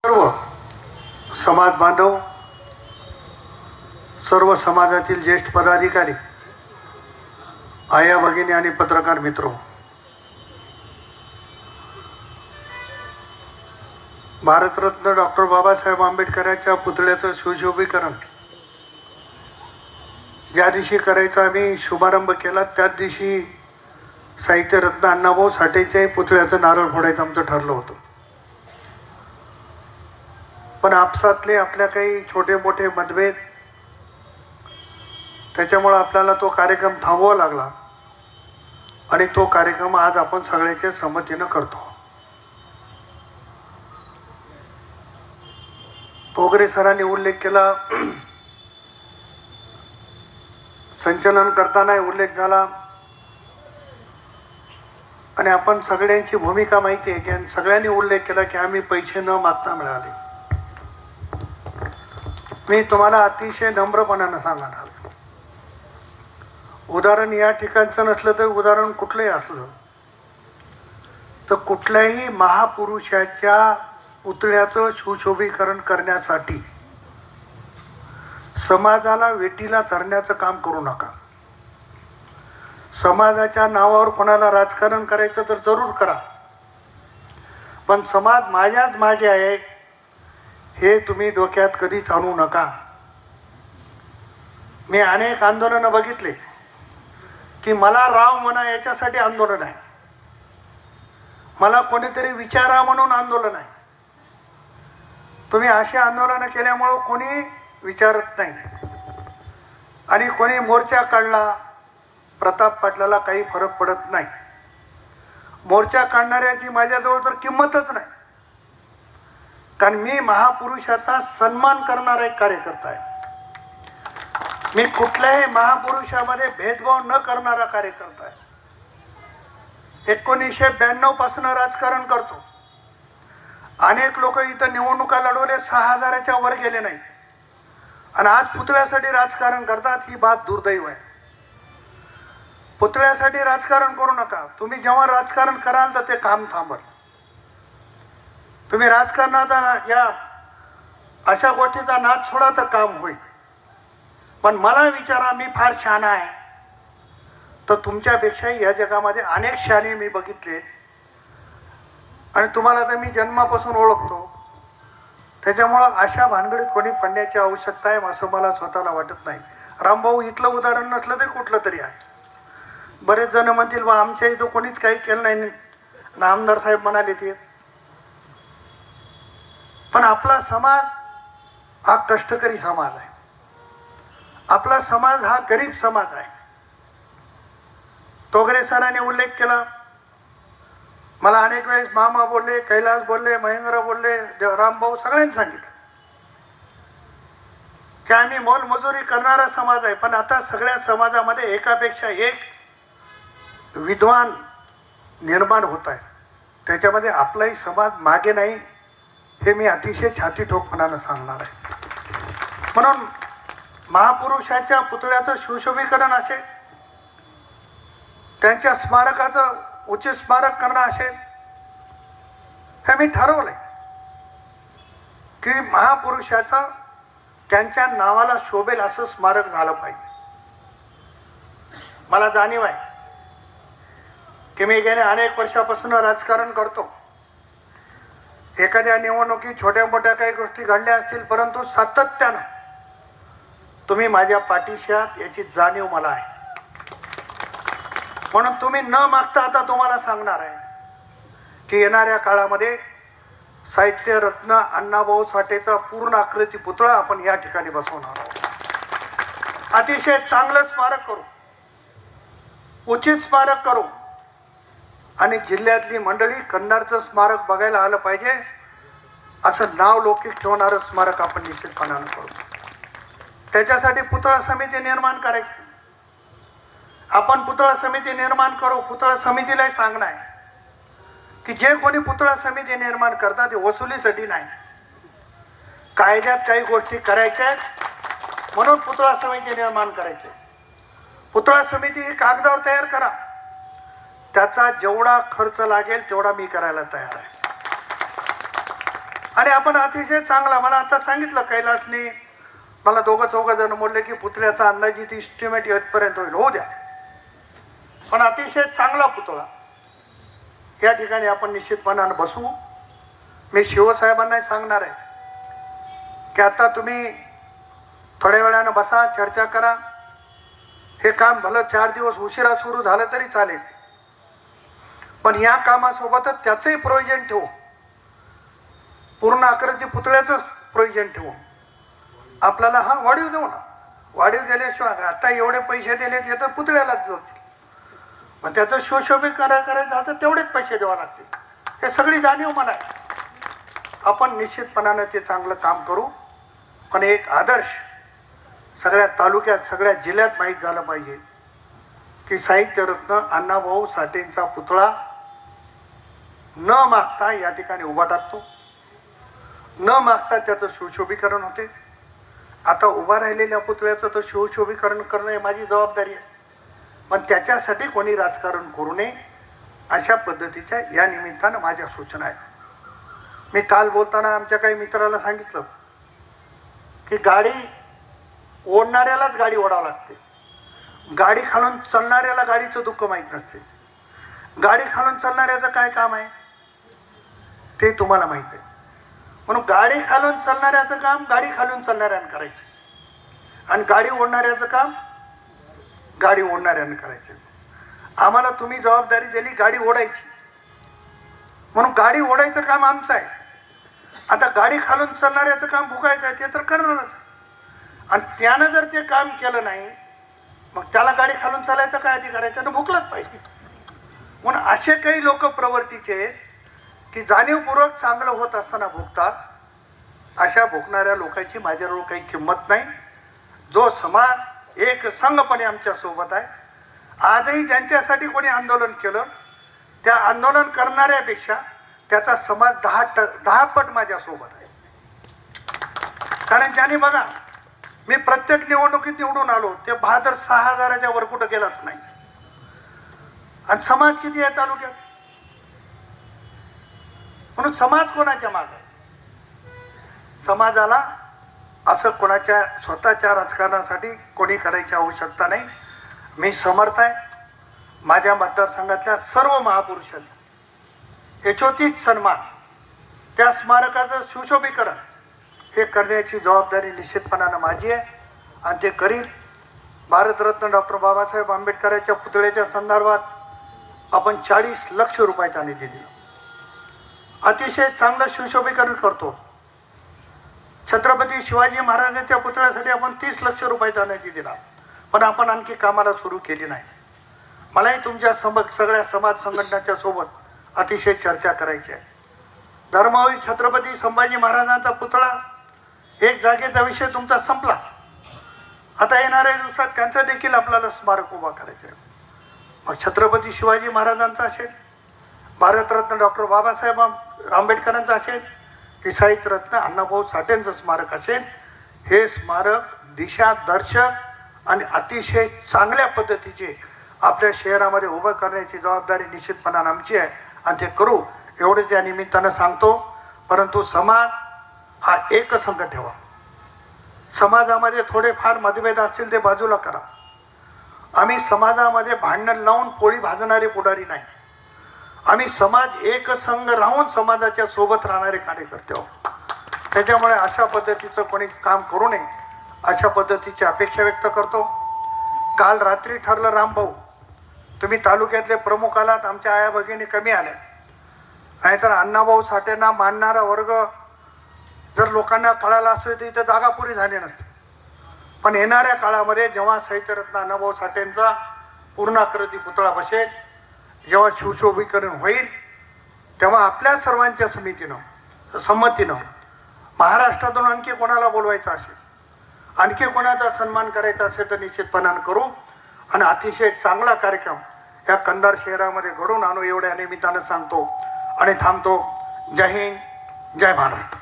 सर्व समाज बांधव, सर्व समाजातील ज्येष्ठ पदाधिकारी, आया भगिनी आणि पत्रकार मित्र, भारतरत्न डॉक्टर बाबासाहेब आंबेडकरांच्या पुतळ्याचं सुशोभीकरण ज्या दिवशी करायचा आम्ही शुभारंभ केला त्याच दिवशी साहित्यरत्न अण्णाभाऊ साठेच्याही पुतळ्याचं नारळ फोडायचं आमचं ठरलं होतं. पण आपसातले आपल्या काही छोटे मोठे मतभेद, त्याच्यामुळे आपल्याला तो कार्यक्रम थांबवावा लागला आणि तो कार्यक्रम आज आपण सगळ्याच्या संमतीनं करतो. तोगरे सरांनी उल्लेख केला, संचलन करताना उल्लेख झाला आणि आपण सगळ्यांची भूमिका माहिती आहे की सगळ्यांनी उल्लेख केला की आम्ही पैसे न मागता मिळाले. मी तुम्हाला अतिशय नम्रपणानं सांगणार, उदाहरण या ठिकाणचं नसलं तर उदाहरण कुठलंही असलं तर कुठल्याही महापुरुषाच्या पुतळ्याचं सुशोभीकरण करण्यासाठी समाजाला वेटीला धरण्याचं काम करू नका. समाजाच्या नावावर कोणाला राजकारण करायचं तर जरूर करा, पण समाज माझ्याच मागे आहे हे तुम्ही डोक्यात कधीच आणू नका. मी अनेक आंदोलनं बघितले की मला राव म्हणा याच्यासाठी आंदोलन आहे, मला कोणीतरी विचारा म्हणून आंदोलन आहे. तुम्ही अशी आंदोलनं केल्यामुळं कोणी विचारत नाही आणि कोणी मोर्चा काढला, प्रताप पाटलाला काही फरक पडत नाही. मोर्चा काढणाऱ्याची माझ्याजवळ तर किंमतच नाही, कारण मी महापुरुषाचा सन्मान करणारा एक कार्यकर्ता आहे. मी कुठल्याही महापुरुषामध्ये भेदभाव न करणारा कार्यकर्ता आहे. 1992 पासून राजकारण करतो. अनेक लोक इथं निवडणुका लढवले 6,000च्या वर गेले नाही आणि आज पुतळ्यासाठी राजकारण करतात. ही बात दुर्दैव आहे. पुतळ्यासाठी राजकारण करू नका. तुम्ही जेव्हा राजकारण कराल तर ते काम थांबल. तुम्ही राजकारणाचा या अशा गोष्टीचा नाद सोडा तर काम होईल. पण मला विचारा, मी फार शहाणा आहे तर तुमच्यापेक्षाही या जगामध्ये अनेक शहाणे मी बघितले आणि तुम्हाला तर मी जन्मापासून ओळखतो. त्याच्यामुळं अशा भानगडीत कोणी पडण्याची आवश्यकता आहे असं मला स्वतःला वाटत नाही. रामभाऊ इथलं उदाहरण नसलं तरी कुठलं तरी आहे. बरेच जण म्हणतील बा आमच्या इथं कोणीच काही केलं नाही ना, आमदार साहेब म्हणाले ते. पण आपला समाज हा कष्टकरी समाज आहे. आपला समाज हा गरीब समाज आहे. तोगरे सरांनी उल्लेख केला, मला अनेक वेळेस मामा बोलले, कैलास बोलले, महेंद्र बोलले, रामभाऊ सगळ्यांनी सांगितलं की आम्ही मोलमजुरी करणारा समाज आहे. पण आता सगळ्या समाजामध्ये एकापेक्षा एक विद्वान निर्माण होत आहे. त्याच्यामध्ये आपलाही समाज मागे नाही हे मी अतिशय छाती ठोकपणानं सांगणार आहे. म्हणून महापुरुषाच्या पुतळ्याचं सुशोभीकरण असेल, त्यांच्या स्मारकाचं उचित स्मारक करणं असेल, हे मी ठरवलंय की महापुरुषाचं त्यांच्या नावाला शोभेल असं स्मारक झालं पाहिजे. मला जाणीव आहे की मी गेल्या अनेक वर्षापासून राजकारण करतो. एखाद्या निवडणुकीत छोट्या मोठ्या काही गोष्टी घडल्या असतील, परंतु सातत्यानं तुम्ही माझ्या पाठीशी आहात याची जाणीव मला आहे. म्हणून तुम्ही न मागता आता तुम्हाला सांगणार आहे की येणाऱ्या काळामध्ये साहित्य रत्न अण्णाभाऊ साठेचा पूर्ण आकृती पुतळा आपण या ठिकाणी बसवणार आहोत. अतिशय चांगलं स्मारक करू, उचित स्मारक करू आणि जिल्ह्यातली मंडळी कंधारचं स्मारक बघायला आलं पाहिजे असं नाव लौकिक ठेवणारं स्मारक आपण निश्चितपणानं करू. त्याच्यासाठी पुतळा समिती निर्माण करायची. आपण पुतळा समिती निर्माण करू. पुतळा समितीलाही सांगणं आहे की जे कोणी पुतळा समिती निर्माण करतात ते वसुलीसाठी नाही, कायद्यात काही गोष्टी करायच्या म्हणून पुतळा समिती निर्माण करायची. पुतळा समिती ही कागदावर तयार करा, त्याचा जेवढा खर्च लागेल तेवढा मी करायला तयार आहे. आणि आपण अतिशय चांगला, मला आता सांगितलं कैलासने, मला दोघं चौघं जण बोलले की पुतळ्याचा अंदाजित इस्टिमेट येतपर्यंत होईल. होऊ द्या, पण अतिशय चांगला पुतळा या ठिकाणी आपण निश्चितपणानं बसू. मी शिवसाहेबांना सांगणार आहे की आता तुम्ही थोड्या वेळानं बसा, चर्चा करा. हे काम भलं 4 दिवस उशिरा सुरू झालं तरी चालेल, पण या कामासोबतच त्याचंही प्रयोजन ठेवू, पूर्ण आकृती पुतळ्याचंच प्रयोजन ठेवू. आपल्याला हा वाढीव देऊ ना, वाढीव दिल्याशिवाय आता एवढे पैसे दिले ते तर पुतळ्यालाच जातील, पण त्याचं सुशोभीकरण करायचं तर तेवढेच पैसे द्यावे लागतील. हे सगळी जाणीव मला आहे. आपण निश्चितपणानं ते चांगलं काम करू, पण एक आदर्श सगळ्या तालुक्यात, सगळ्या जिल्ह्यात माहीत झालं पाहिजे की साहित्यरत्न अण्णाभाऊ साठेंचा पुतळा न मागता या ठिकाणी उभा टाकतो, न मागता त्याचं सुशोभीकरण होते. आता उभा राहिलेल्या पुतळ्याचं तर सुशोभीकरण करणं ही माझी जबाबदारी आहे, पण त्याच्यासाठी कोणी राजकारण करू नये अशा पद्धतीच्या या निमित्तानं माझ्या सूचना आहेत. मी काल बोलताना आमच्या काही मित्राला सांगितलं की गाडी ओढणाऱ्यालाच गाडी ओढावं लागते, गाडी खालून चालणाऱ्याला गाडीचं दुःख माहीत नसते. गाडी खालून चालणाऱ्याचं काय काम आहे ते तुम्हाला माहीत आहे. म्हणून गाडी खालून चालणाऱ्याचं काम गाडी खालून चालणाऱ्यानं करायचं, आणि गाडी ओढणाऱ्याचं काम गाडी ओढणाऱ्यानं करायचं. आम्हाला तुम्ही जबाबदारी दिली गाडी ओढायची, म्हणून गाडी ओढायचं काम आमचं आहे. आता गाडी खालून चालणाऱ्याचं काम भुकायचं आहे ते तर करणारच, आणि त्यानं जर ते काम केलं नाही मग त्याला गाडी खालून चालायचं काय अधिकार आहे? त्यानं भुकलंच पाहिजे. म्हणून असे काही लोक प्रवृत्तीचे आहेत की जाणीवपूर्वक चांगलं होत असताना भुकतात. अशा भुकणाऱ्या लोकांची माझ्याजवळ काही किंमत नाही. जो समाज एक संघपणे आमच्या सोबत आहे, आजही ज्यांच्यासाठी कोणी आंदोलन केलं त्या आंदोलन करणाऱ्यापेक्षा त्याचा समाज 10 पट माझ्या सोबत आहे. कारण ज्यांनी बघा, मी प्रत्येक निवडणुकीत निवडून आलो ते बहादर 6,000च्या वर कुठं गेलाच नाही. आणि समाज किती आहे तालुक्यात? म्हणून समाज कोणाच्या मागे आहे? समाजाला असं कोणाच्या स्वतःच्या राजकारणासाठी कोणी करायची आवश्यकता नाही. मी समर्थ आहे माझ्या मतदारसंघातल्या सर्व महापुरुषांचा यशोचित सन्मान, त्या स्मारकाचं सुशोभीकरण हे करण्याची जबाबदारी निश्चितपणानं माझी आहे, आणि ते करील. भारतरत्न डॉक्टर बाबासाहेब आंबेडकरांच्या पुतळ्याच्या संदर्भात आपण 40 लक्ष रुपयाचा निधी दिला. अतिशय चांगलं सुशोभीकरण करतो. छत्रपती शिवाजी महाराजांच्या पुतळ्यासाठी आपण 30 लक्ष रुपयाचा निधी दिला, पण आपण आणखी कामाला सुरू केली नाही. मलाही तुमच्या सगळ्या समाज संघटनाच्या सोबत अतिशय चर्चा करायची आहे. धर्मवीर छत्रपती संभाजी महाराजांचा पुतळा एक जागेचा विषय तुमचा संपला. आता येणाऱ्या दिवसात त्यांचा देखील आपल्याला स्मारक उभा करायचं आहे. मग छत्रपती शिवाजी महाराजांचा असेल, भारतरत्न डॉक्टर बाबासाहेब आंबेडकरांचा असेल, की साहित्यरत्न अण्णाभाऊ साठेंचं स्मारक असेल, हे स्मारक दिशादर्शक आणि अतिशय चांगल्या पद्धतीचे आपल्या शहरामध्ये उभं करण्याची जबाबदारी निश्चितपणाने आमची आहे, आणि ते करू एवढेच या निमित्तानं सांगतो. परंतु समाज हा एकसंघ ठेवा. समाजामध्ये थोडेफार मतभेद असतील ते बाजूला करा. आम्ही समाजामध्ये भांडण लावून पोळी भाजणारे पुढारी नाही. आम्ही समाज एकसंघ राहून समाजाच्या सोबत राहणारे कार्यकर्ते आहोत. त्याच्यामुळे अशा पद्धतीचं कोणी काम करू नये अशा पद्धतीची अपेक्षा व्यक्त करतो. काल रात्री ठरलं, रामभाऊ तुम्ही तालुक्यातले प्रमुख आलात, आमच्या आया भगिनी कमी आल्या, नाहीतर अण्णाभाऊ साठेंना मानणारा वर्ग जर लोकांना कळाला असेल तर इथं जागा पुरी झाली नसते. पण येणाऱ्या काळामध्ये जेव्हा साहित्यरत्न अण्णाभाऊ साठेंचा पूर्णाकृती पुतळा बसेल, जेव्हा सुशोभीकरण होईल, तेव्हा आपल्या सर्वांच्या संमतीनं महाराष्ट्रातून आणखी कोणाला बोलवायचं असेल, आणखी कोणाचा सन्मान करायचा असेल तर निश्चितपणानं करू, आणि अतिशय चांगला कार्यक्रम या कंधार शहरामध्ये घडवून आणू एवढ्या निमित्तानं सांगतो आणि थांबतो. जय हिंद, जय महाराष्ट्र.